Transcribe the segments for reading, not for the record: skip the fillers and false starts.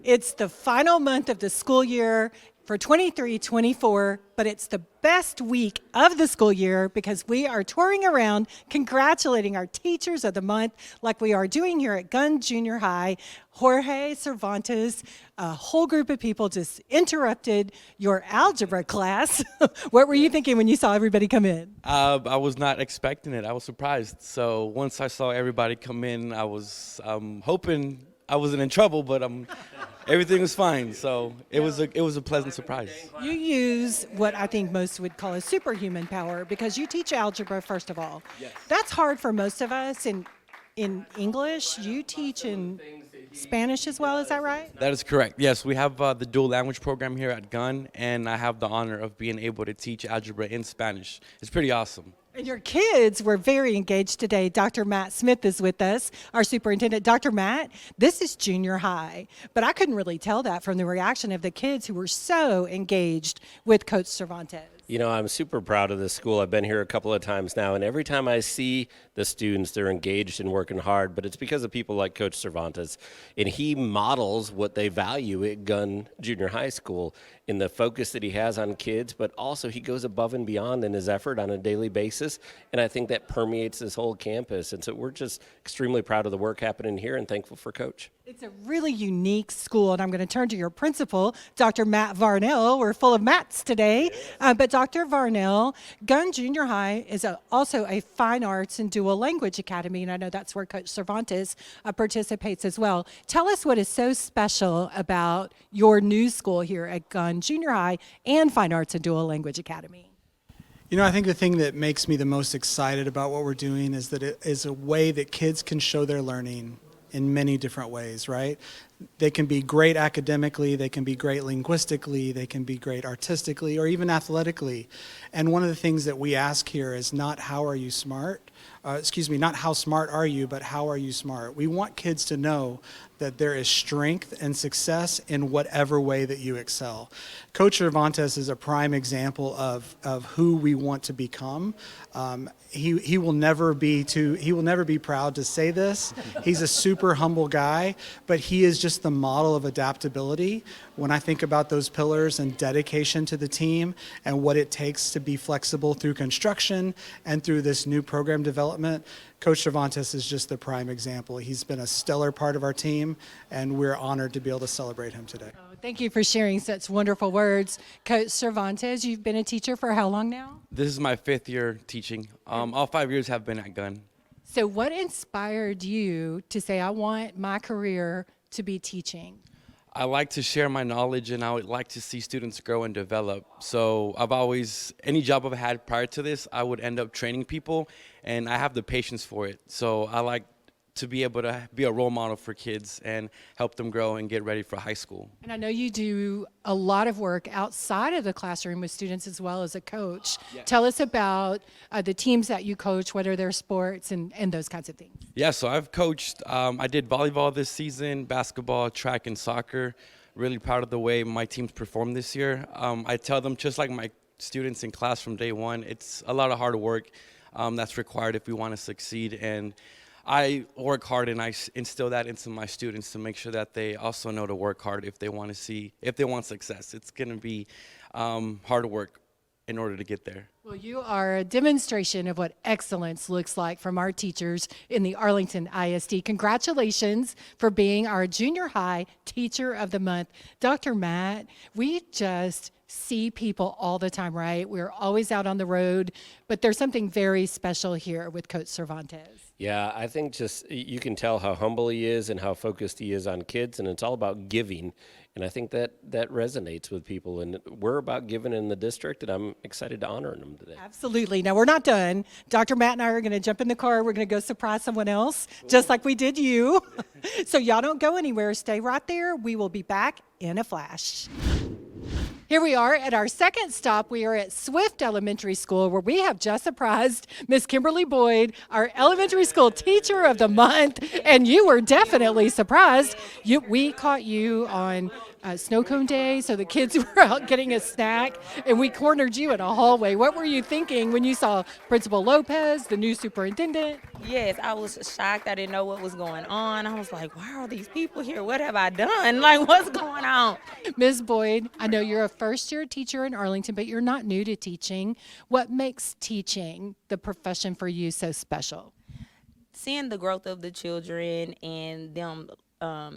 It's the final month of the school year for 23-24, but it's the best week of the school year because we are touring around congratulating our teachers of the month like we are doing here at Gunn Junior High. Jorge, Cervantes, a whole group of people just interrupted your algebra class. What were you thinking when you saw everybody come in? I was not expecting it. I was surprised. So once I saw everybody come in, I was hoping I wasn't in trouble, but everything was fine. So it was a pleasant surprise. You use what I think most would call a superhuman power because you teach algebra, first of all. Yes. That's hard for most of us. In English, you teach in Spanish as well, is that right? That is correct. Yes, we have the dual language program here at Gunn, and I have the honor of being able to teach algebra in Spanish. It's pretty awesome. And your kids were very engaged today. Dr. Matt Smith is with us, our superintendent. Dr. Matt, this is junior high, but I couldn't really tell that from the reaction of the kids who were so engaged with Coach Cervantes. You know, I'm super proud of this school. I've been here a couple of times now, and every time I see the students, they're engaged and working hard, but it's because of people like Coach Cervantes. And he models what they value at Gunn Junior High School in the focus that he has on kids, but also he goes above and beyond in his effort on a daily basis, and I think that permeates this whole campus. And so we're just extremely proud of the work happening here and thankful for Coach. It's a really unique school, and I'm going to turn to your principal, Dr. Matt Varnell. We're full of Matts today. But Dr. Varnell, Gunn Junior High is also a fine arts and dual language academy, and I know that's where Coach Cervantes participates as well. Tell us what is so special about your new school here at Gunn Junior High and Fine Arts and Dual Language Academy. You know, I think the thing that makes me the most excited about what we're doing is that it is a way that kids can show their learning in many different ways, right? They can be great academically, they can be great linguistically, they can be great artistically, or even athletically. And one of the things that we ask here is not how are you smart, not how smart are you, but how are you smart? We want kids to know that there is strength and success in whatever way that you excel. Coach Cervantes is a prime example of who we want to become. He will never be proud to say this. He's a super humble guy, but he is just the model of adaptability. When I think about those pillars and dedication to the team and what it takes to be flexible through construction and through this new program development, Coach Cervantes is just the prime example. He's been a stellar part of our team, and we're honored to be able to celebrate him today. Oh, thank you for sharing such wonderful words. Coach Cervantes, you've been a teacher for how long now? This is my 5th year teaching. All 5 years have been at Gunn. So what inspired you to say, I want my career to be teaching? I like to share my knowledge, and I would like to see students grow and develop. So any job I've had prior to this, I would end up training people, and I have the patience for it. So I like to be able to be a role model for kids and help them grow and get ready for high school. And I know you do a lot of work outside of the classroom with students as well as a coach. Yes. Tell us about the teams that you coach, what are their sports, and those kinds of things. Yeah, so I've coached, I did volleyball this season, basketball, track, and soccer. Really proud of the way my teams performed this year. I tell them, just like my students in class from day one, it's a lot of hard work that's required if we want to succeed. And I work hard, and I instill that into my students to make sure that they also know to work hard if they want success. It's going to be hard work in order to get there. Well, you are a demonstration of what excellence looks like from our teachers in the Arlington ISD. Congratulations for being our junior high teacher of the month. Dr. Matt, we just see people all the time, right? We're always out on the road, but there's something very special here with Coach Cervantes. Yeah, I think just you can tell how humble he is and how focused he is on kids, and it's all about giving. And I think that resonates with people, and we're about giving in the district, and I'm excited to honor him today. Absolutely. Now, we're not done. Dr. Matt and I are going to jump in the car. We're going to go surprise someone else, just like we did you. So y'all don't go anywhere. Stay right there. We will be back in a flash. Here we are at our second stop. We are at Swift Elementary School, where we have just surprised Miss Kimberly Boyd, our elementary school teacher of the month, and you were definitely surprised. We caught you on snow cone day, so the kids were out getting a snack, and we cornered you in a hallway. What were you thinking when you saw Principal Lopez, the new superintendent? Yes, I was shocked. I didn't know what was going on. I was like, why are these people here? What have I done? Like, what's going on? Ms. Boyd, I know you're a first-year teacher in Arlington, but you're not new to teaching. What makes teaching, the profession for you, so special? Seeing the growth of the children and them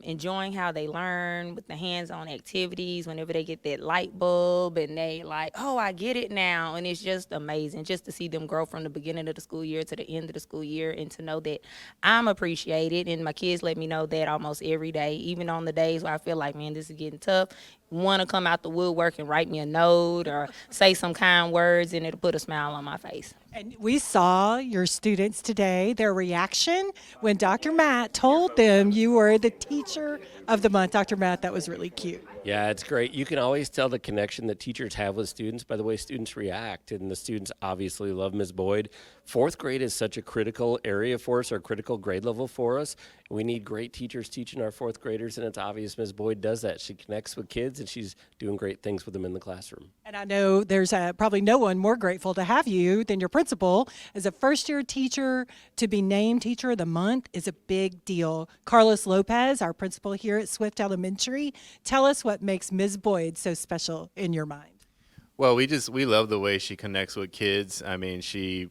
enjoying how they learn with the hands-on activities, whenever they get that light bulb and they like, oh, I get it now. And it's just amazing just to see them grow from the beginning of the school year to the end of the school year, and to know that I'm appreciated. And my kids let me know that almost every day, even on the days where I feel like, man, this is getting tough. Want to come out the woodwork and write me a note or say some kind words, and it'll put a smile on my face. And we saw your students today, their reaction when Dr. Matt told them you were the teacher of the month. Dr. Matt, that was really cute. Yeah, it's great. You can always tell the connection that teachers have with students by the way students react, and the students obviously love Ms. Boyd. Fourth grade is such a critical area for us, or critical grade level for us. We need great teachers teaching our fourth graders, and it's obvious Ms. Boyd does that. She connects with kids, and she's doing great things with them in the classroom. And I know there's probably no one more grateful to have you than your principal. As a first-year teacher, to be named Teacher of the Month is a big deal. Carlos Lopez, our principal here at Swift Elementary, tell us what makes Ms. Boyd so special in your mind. Well, we love the way she connects with kids. I mean,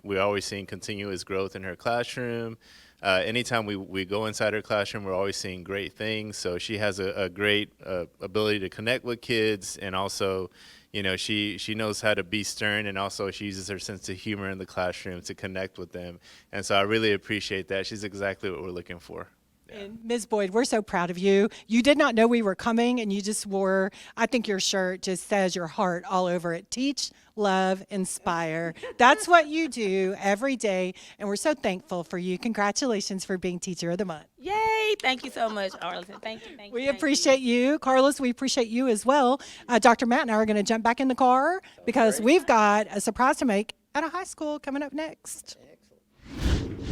we always seeing continuous growth in her classroom. Anytime we go inside her classroom, we're always seeing great things. So she has a great ability to connect with kids, and also, you know, she knows how to be stern, and also she uses her sense of humor in the classroom to connect with them. And so I really appreciate that. She's exactly what we're looking for. And Ms. Boyd, we're so proud of you. You did not know we were coming, and you just wore, I think your shirt just says your heart all over it. Teach, love, inspire. That's what you do every day, and we're so thankful for you. Congratulations for being Teacher of the Month. Yay! Thank you so much, Arlington. Thank you. We appreciate you. Carlos, we appreciate you as well. Dr. Matt and I are going to jump back in the car because we've got a surprise to make at a high school coming up next.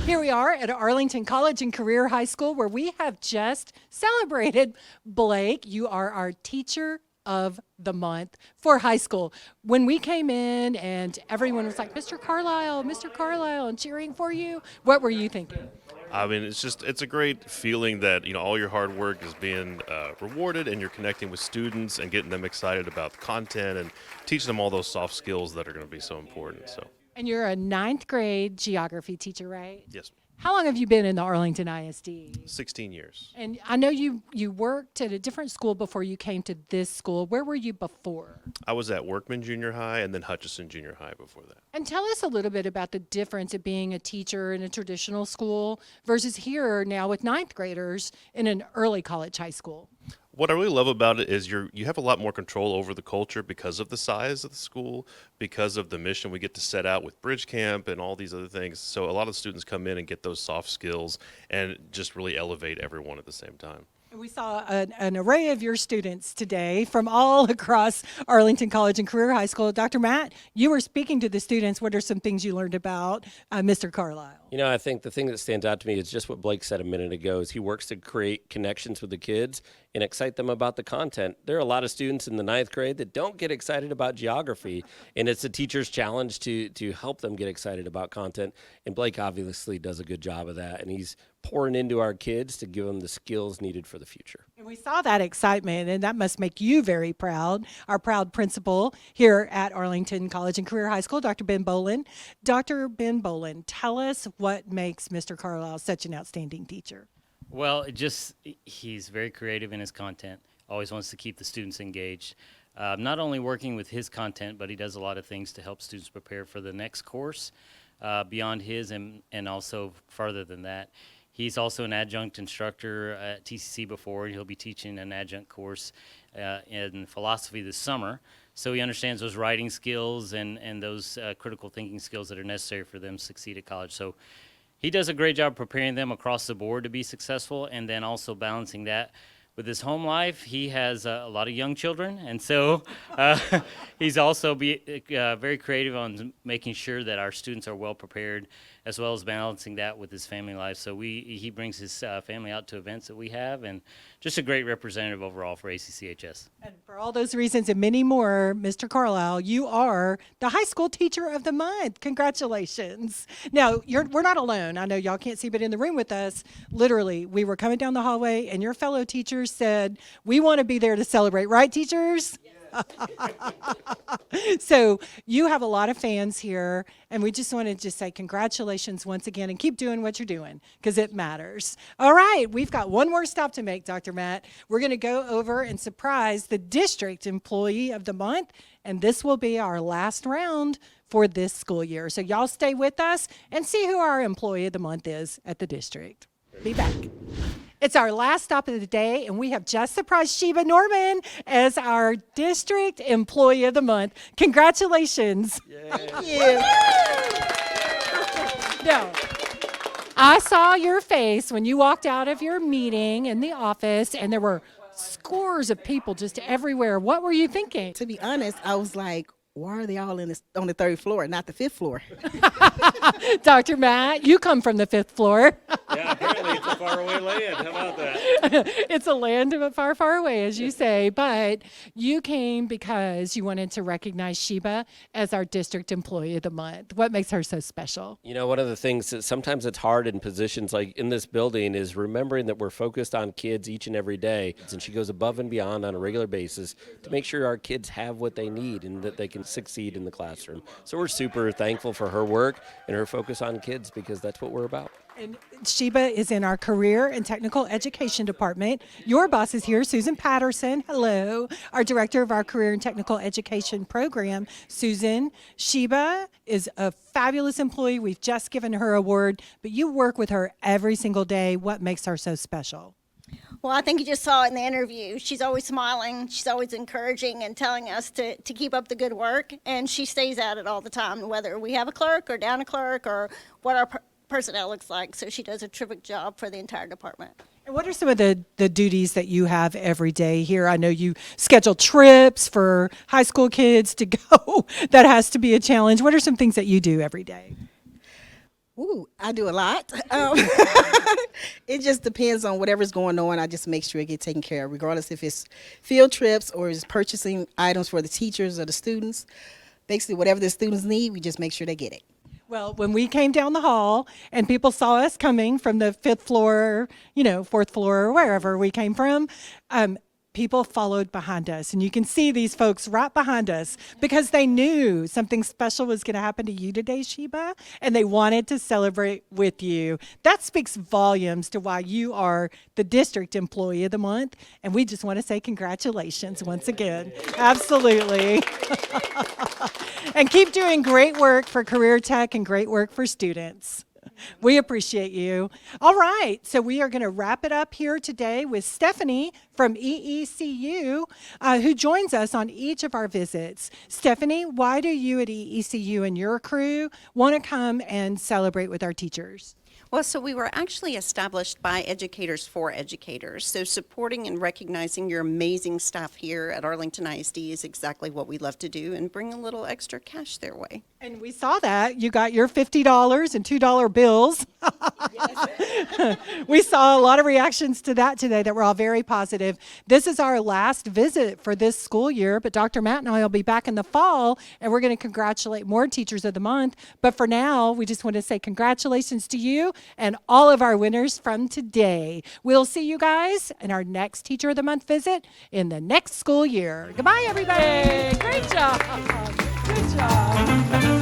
Here we are at Arlington College and Career High School, where we have just celebrated Blake. You are our Teacher of the Month for high school. When we came in and everyone was like, Mr. Carlisle, and cheering for you, what were you thinking? I mean, it's a great feeling that, you know, all your hard work is being rewarded, and you're connecting with students and getting them excited about the content and teaching them all those soft skills that are going to be so important. So. And you're a 9th grade geography teacher, right? Yes. How long have you been in the Arlington ISD? 16 years. And I know you worked at a different school before you came to this school. Where were you before? I was at Workman Junior High and then Hutchinson Junior High before that. And tell us a little bit about the difference of being a teacher in a traditional school versus here now with 9th graders in an early college high school. What I really love about it is you have a lot more control over the culture because of the size of the school, because of the mission we get to set out with Bridge Camp and all these other things. So a lot of students come in and get those soft skills and just really elevate everyone at the same time. We saw an array of your students today from all across Arlington College and Career High School. Dr. Matt, you were speaking to the students. What are some things you learned about Mr. Carlisle? You know, I think the thing that stands out to me is just what Blake said a minute ago, is he works to create connections with the kids and excite them about the content. There are a lot of students in the 9th grade that don't get excited about geography, and it's a teacher's challenge to help them get excited about content. And Blake obviously does a good job of that, and he's pouring into our kids to give them the skills needed for the future. And we saw that excitement, and that must make you very proud, our proud principal here at Arlington College and Career High School, Dr. Ben Bolin. Dr. Ben Bolin, tell us what makes Mr. Carlisle such an outstanding teacher. Well, he's very creative in his content, always wants to keep the students engaged. Not only working with his content, but he does a lot of things to help students prepare for the next course beyond his and also farther than that. He's also an adjunct instructor at TCC before. He'll be teaching an adjunct course in philosophy this summer. So he understands those writing skills and those critical thinking skills that are necessary for them to succeed at college. So he does a great job preparing them across the board to be successful, and then also balancing that with his home life, he has a lot of young children, and so he's also very creative on making sure that our students are well prepared, as well as balancing that with his family life. So he brings his family out to events that we have, and just a great representative overall for ACCHS. And for all those reasons and many more, Mr. Carlisle, you are the High School Teacher of the Month. Congratulations. Now, we're not alone. I know y'all can't see, but in the room with us, literally, we were coming down the hallway, and your fellow teachers said, we want to be there to celebrate. Right, teachers? So you have a lot of fans here, and we just wanted to say congratulations once again, and keep doing what you're doing because it matters. All right, we've got one more stop to make, Dr. Matt. We're going to go over and surprise the District Employee of the Month, and this will be our last round for this school year. So y'all stay with us and see who our Employee of the Month is at the district. Be back. It's our last stop of the day, and we have just surprised Sheba Norman as our District Employee of the Month. Congratulations. Thank you. Now, I saw your face when you walked out of your meeting in the office, and there were scores of people just everywhere. What were you thinking? To be honest, I was like, why are they all on the third floor, not the fifth floor? Dr. Matt, you come from the fifth floor. Yeah, apparently it's a faraway land. How about that? It's a land far, far away, as you say, but you came because you wanted to recognize Sheba as our District Employee of the Month. What makes her so special? You know, one of the things that sometimes it's hard in positions like in this building is remembering that we're focused on kids each and every day. And she goes above and beyond on a regular basis to make sure our kids have what they need and that they can succeed in the classroom. So we're super thankful for her work and her focus on kids because that's what we're about. And Sheba is in our Career and Technical Education Department. Your boss is here, Susan Patterson. Hello. Our director of our Career and Technical Education program, Susan. Sheba is a fabulous employee. We've just given her an award, but you work with her every single day. What makes her so special? Well, I think you just saw it in the interview. She's always smiling. She's always encouraging and telling us to keep up the good work. And she stays at it all the time, whether we have a clerk or down a clerk or what our personnel looks like. So she does a terrific job for the entire department. And what are some of the duties that you have every day here? I know you schedule trips for high school kids to go. That has to be a challenge. What are some things that you do every day? Ooh, I do a lot. It just depends on whatever's going on. I just make sure it gets taken care of, regardless if it's field trips or it's purchasing items for the teachers or the students. Basically, whatever the students need, we just make sure they get it. Well, when we came down the hall and people saw us coming from the fifth floor, fourth floor, or wherever we came from, people followed behind us. And you can see these folks right behind us because they knew something special was going to happen to you today, Sheba, and they wanted to celebrate with you. That speaks volumes to why you are the District Employee of the Month. And we just want to say congratulations once again. Absolutely. And keep doing great work for Career Tech and great work for students. We appreciate you. All right, so we are going to wrap it up here today with Stephanie from EECU, who joins us on each of our visits. Stephanie, why do you at EECU and your crew want to come and celebrate with our teachers? Well, so we were actually established by educators for educators. So supporting and recognizing your amazing staff here at Arlington ISD is exactly what we love to do and bring a little extra cash their way. And we saw that. You got your $50 and $2 bills. We saw a lot of reactions to that today that were all very positive. This is our last visit for this school year, but Dr. Matt and I will be back in the fall, and we're going to congratulate more Teachers of the Month. But for now, we just want to say congratulations to you and all of our winners from today. We'll see you guys in our next Teacher of the Month visit in the next school year. Goodbye, everybody. Great job. Good job.